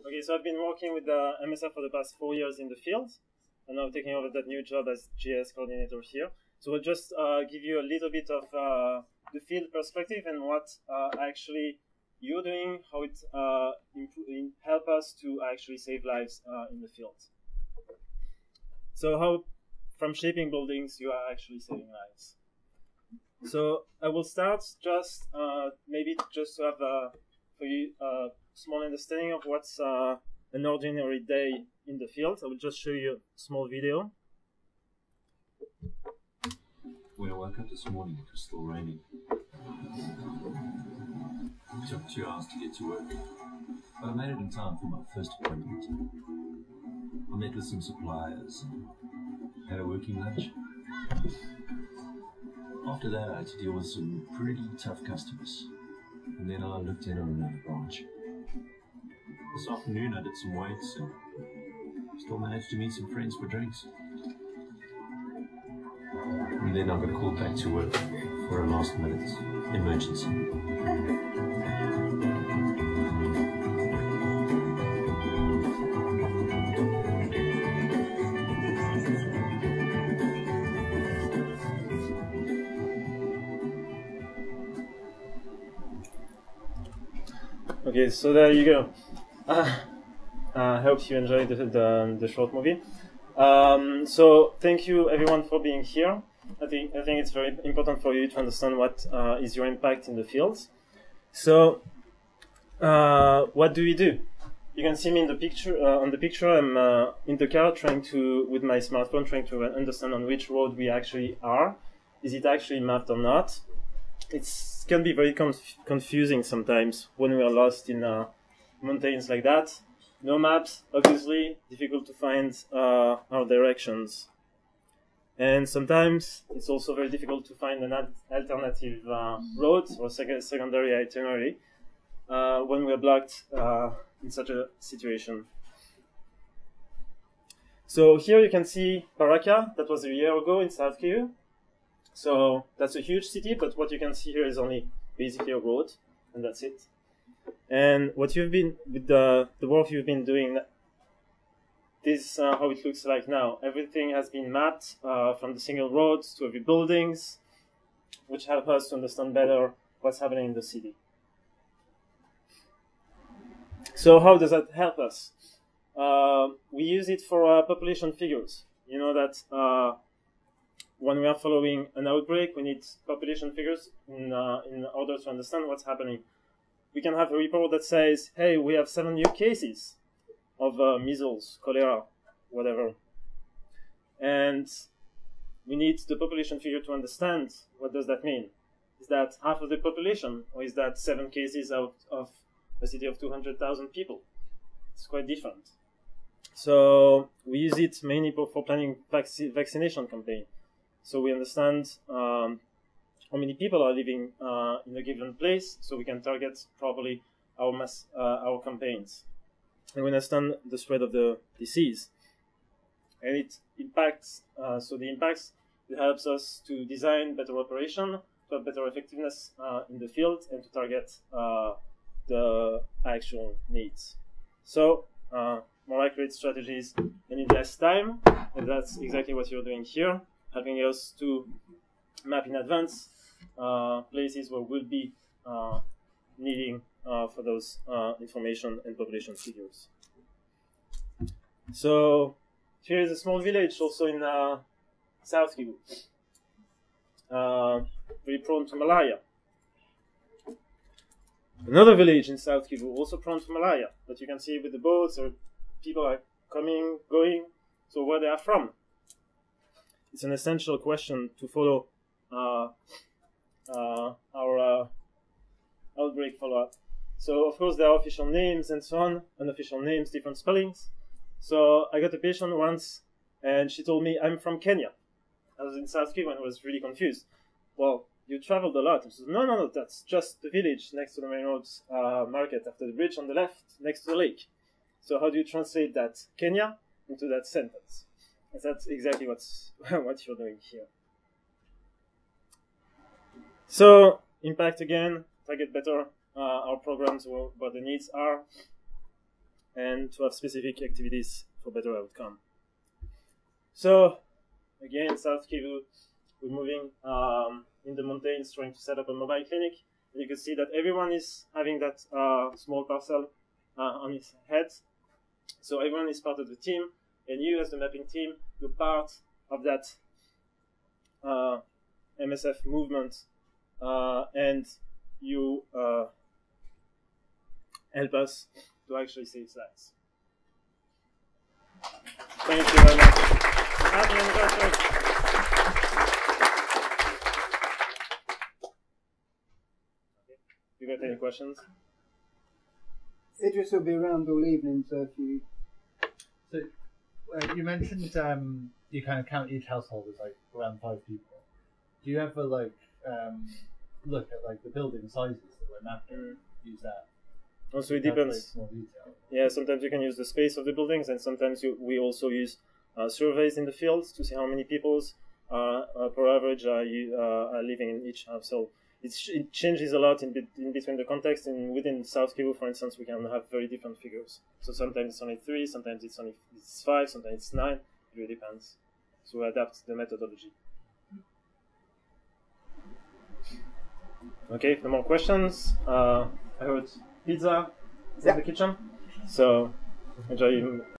Okay, so I've been working with the MSF for the past 4 years in the field, and now taking over that new job as GS coordinator here. So we'll just give you a little bit of the field perspective and what actually you're doing, how it help us to actually save lives in the field. So how, from shaping buildings, you are actually saving lives. So I will start just maybe just to have for you a small understanding of what's an ordinary day in the field. I will just show you a small video. When I woke up this morning, it was still raining. It took 2 hours to get to work, but I made it in time for my first appointment. I met with some suppliers and had a working lunch. After that, I had to deal with some pretty tough customers, and then I looked in on another branch. This afternoon, I did some weights and still managed to meet some friends for drinks. And then I got called back to work for a last-minute emergency. Okay, so there you go. I hope you enjoyed the short movie. So thank you everyone for being here. I think it's very important for you to understand what is your impact in the fields. So what do we do? You can see me in the picture. On the picture, I'm in the car with my smartphone, trying to understand on which road we actually are. Is it actually mapped or not? It can be very confusing sometimes when we are lost in mountains like that. No maps, obviously, difficult to find our directions. And sometimes it's also very difficult to find an alternative road or secondary itinerary when we are blocked in such a situation. So here you can see Baraka, that was a year ago in South Kivu. So that's a huge city, but what you can see here is only basically a road, and that's it. And what you've been, with the work you've been doing, this is how it looks like now. Everything has been mapped from the single roads to every buildings, which help us to understand better what's happening in the city. So how does that help us? We use it for population figures. You know that when we are following an outbreak, we need population figures in order to understand what's happening. We can have a report that says, hey, we have 7 new cases of measles, cholera, whatever. And we need the population figure to understand what does that mean. Is that half of the population, or is that 7 cases out of a city of 200,000 people? It's quite different. So we use it mainly for planning vaccination campaign. So we understand how many people are living in a given place, so we can target properly our campaigns. And we understand the spread of the disease. And it impacts, so the impacts, it helps us to design better operation, to have better effectiveness in the field, and to target the actual needs. So more accurate strategies and in less time, and that's exactly what you're doing here, helping us to map in advance places where we'll be needing for those information and population figures. So here is a small village also in South Kivu, very prone to malaria. Another village in South Kivu also prone to malaria, but you can see with the boats, or people are coming, going, so where they are from. It's an essential question to follow our outbreak follow-up. So, of course, there are official names and so on, unofficial names, different spellings. So I got a patient once, and she told me, I'm from Kenya. I was in South Kivu and I was really confused. Well, you traveled a lot. I said, no, that's just the village next to the main roads market, after the bridge on the left, next to the lake. So how do you translate that Kenya into that sentence? And that's exactly what you're doing here. So, impact again, target better our programs, what the needs are. and to have specific activities for better outcome. So, again, South Kivu, we're moving in the mountains trying to set up a mobile clinic. And you can see that everyone is having that small parcel on his head. So everyone is part of the team, and you as the mapping team, you're part of that MSF movement, and you help us to actually save lives. Thank you very much. Happy anniversary. You got any questions? Idris will be around all evening, so if you... So, you mentioned you kind of count each household as like around 5 people. Do you ever like look at like the building sizes that we're mapping? Use that? Also, it depends. More detail. Yeah, sometimes you can use the space of the buildings, and sometimes we also use surveys in the fields to see how many peoples per average are living in each house. So it changes a lot in between the context, and within South Kivu, for instance, we can have very different figures. So sometimes it's only 3, sometimes it's 5, sometimes it's 9. It really depends. So we adapt the methodology. Okay, if no more questions, I heard pizza in the kitchen. So enjoy